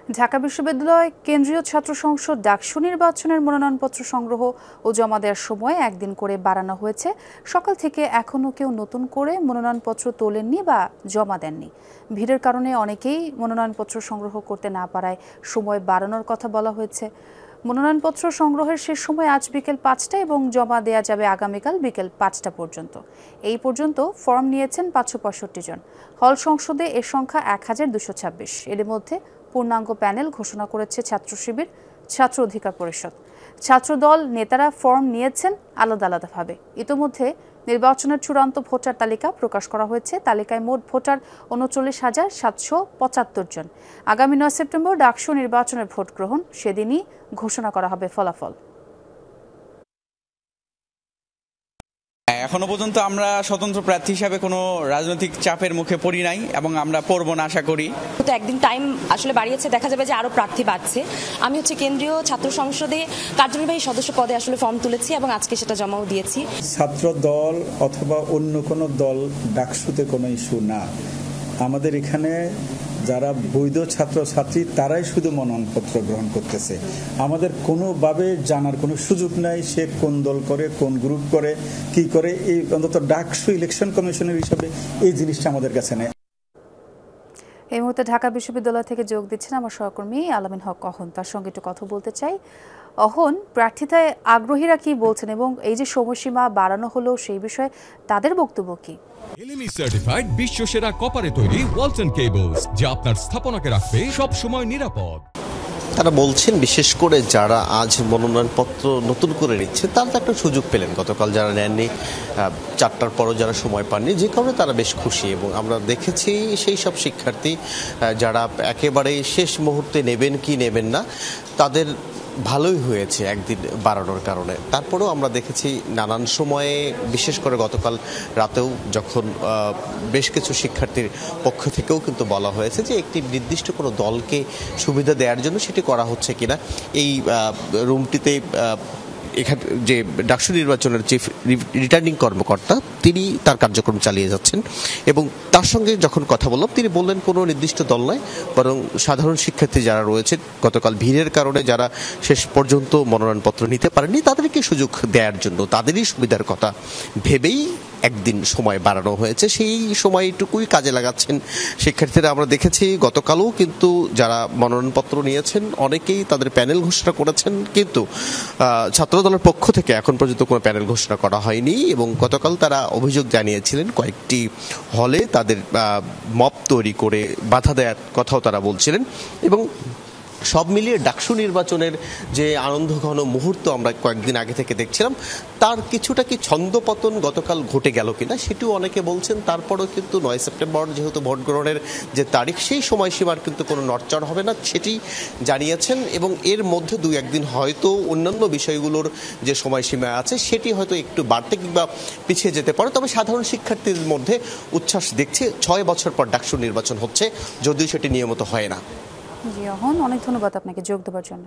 ঢাকা বিশ্ববিদ্যালয় কেন্দ্রীয় ছাত্র সংসদ ডাকসু নির্বাচনের মনোনয়নপত্র সংগ্রহ ও জমা দেওয়ার সময় একদিন করে বাড়ানো হয়েছে। সকাল থেকে এখনও কেউ নতুন করে মনোনয়নপত্র তোলেননি বা জমা দেননি। ভিড়ের কারণে অনেকেই মনোনয়নপত্র সংগ্রহ করতে না পারায় সময় বাড়ানোর কথা বলা হয়েছে। মনোনয়নপত্র সংগ্রহের শেষ সময় আজ বিকেল ৫টা এবং জমা দেওয়া যাবে আগামীকাল বিকেল ৫টা পর্যন্ত। এই পর্যন্ত ফর্ম নিয়েছেন ৫৬৫ জন। হল সংসদে এর সংখ্যা ১,২২৬। এর মধ্যে পূর্ণাঙ্গ প্যানেল ঘোষণা করেছে ছাত্র শিবির, ছাত্র অধিকার পরিষদ। ছাত্রদল নেতারা ফর্ম নিয়েছেন আলাদা আলাদাভাবে। ইতোমধ্যে নির্বাচনের চূড়ান্ত ভোটার তালিকা প্রকাশ করা হয়েছে। তালিকায় মোট ভোটার ৩৯,৭৭৫ জন। আগামী ৯ সেপ্টেম্বর ডাকসু নির্বাচনের ভোট গ্রহণ, সেদিনই ঘোষণা করা হবে ফলাফল। এখনো পর্যন্ত আমরা স্বতন্ত্র প্রার্থী হিসাবে কোনো রাজনৈতিক চাপের মুখে পড়ি নাই এবং আমরা পড়বো না আশা করি। তো একদিন টাইম আসলে বাড়িয়েছে, দেখা যাবে যে আরো প্রার্থী বাড়ছে। আমি কেন্দ্রীয় ছাত্র সংসদে কার্যনির্বাহী সদস্য পদে আসলে ফর্ম তুলেছি এবং আজকে সেটা জমাও দিয়েছি। ছাত্র দল অথবা অন্য কোনো দল ডাকসুতে কোনো ইস্যু না। আমাদের এখানে যারা বৈধ ছাত্রছাত্রী তারাই শুধু মনোনয়নপত্র গ্রহণ করতেছে। আমাদের কোনোভাবে জানার কোনো সুযোগ নাই সে কোন দল করে, কোন গ্রুপ করে, কি করে। এই অন্তত ডাকসু ইলেকশন কমিশনের হিসাবে এই জিনিসটা আমাদের কাছে নেই। এই মুহূর্তে ঢাকা বিশ্ববিদ্যালয় থেকে যোগ দিচ্ছেন আমার সহকর্মী আলামিন হক অহন। তার সঙ্গে একটু কথা বলতে চাই। অহন, প্রার্থিতায় আগ্রহীরা কি বলছেন এবং এই যে সময়সীমা বাড়ানো হলো সেই বিষয়ে তাদের বক্তব্য কি? এলএমই সার্টিফাইড বিশ্বসেরা কপারে তৈরি ওয়ালটন কেবলস, যা আপনার স্থাপনাকে রাখবে সব সময় নিরাপদ। তারা বলছেন বিশেষ করে যারা আজ মনোনয়নপত্র নতুন করে নিচ্ছে তারা তো একটা সুযোগ পেলেন। গতকাল যারা নেননি, 4টার পরও যারা সময় পাননি, যে কারণে তারা বেশ খুশি। এবং আমরা দেখেছি সেই সব শিক্ষার্থী যারা একেবারে শেষ মুহূর্তে নেবেন কি নেবেন না, তাদের ভালোই হয়েছে একদিন বাড়ানোর কারণে। তারপরেও আমরা দেখেছি নানান সময়ে, বিশেষ করে গতকাল রাতেও যখন বেশ কিছু শিক্ষার্থীর পক্ষ থেকেও কিন্তু বলা হয়েছে যে একটি নির্দিষ্ট কোনো দলকে সুবিধা দেওয়ার জন্য সেটি করা হচ্ছে কিনা। এই রুমটিতে এখানে যে ডাকসু নির্বাচনের চিফ রিটার্নিং কর্মকর্তা তিনি তার কার্যক্রম চালিয়ে যাচ্ছেন এবং তার সঙ্গে যখন কথা বললাম তিনি বললেন কোনো নির্দিষ্ট দল নয়, বরং সাধারণ শিক্ষার্থী যারা রয়েছে গতকাল ভিড়ের কারণে যারা শেষ পর্যন্ত মনোনয়নপত্র নিতে পারেননি তাদেরকে সুযোগ দেওয়ার জন্য, তাদেরই সুবিধার কথা ভেবেই একদিন সময় বাড়ানো হয়েছে। সেই সময়টুকুই কাজে লাগাচ্ছেন শিক্ষার্থীরা। আমরা দেখেছি গতকালও কিন্তু যারা মনোনয়নপত্র নিয়েছেন অনেকেই তাদের প্যানেল ঘোষণা করেছেন, কিন্তু ছাত্রদলের পক্ষ থেকে এখন পর্যন্ত কোনো প্যানেল ঘোষণা করা হয়নি। এবং গতকাল তারা অভিযোগ জানিয়েছিলেন কয়েকটি হলে তাদের মব তৈরি করে বাধা দেওয়ার কথাও তারা বলছিলেন। এবং সব মিলিয়ে ডাকসু নির্বাচনের যে আনন্দঘন মুহূর্ত আমরা কয়েকদিন আগে থেকে দেখছিলাম তার কিছুটা কি ছন্দপতন গতকাল ঘটে গেল কিনা সেটিও অনেকে বলছেন। তারপরেও কিন্তু 9 সেপ্টেম্বর যেহেতু ভোট গ্রহণের যে তারিখ, সেই সময়সীমার কিন্তু কোনো নড়চড় হবে না সেটি জানিয়েছেন। এবং এর মধ্যে 2-1 দিন হয়তো অন্যান্য বিষয়গুলোর যে সময়সীমা আছে সেটি হয়তো একটু বাড়তে কিংবা পিছিয়ে যেতে পারে। তবে সাধারণ শিক্ষার্থীদের মধ্যে উচ্ছ্বাস দেখছে। 6 বছর পর ডাকসু নির্বাচন হচ্ছে, যদিও সেটি নিয়মিত হয় না। জি অহন, অনেক ধন্যবাদ আপনাকে যোগ দেওয়ার জন্য।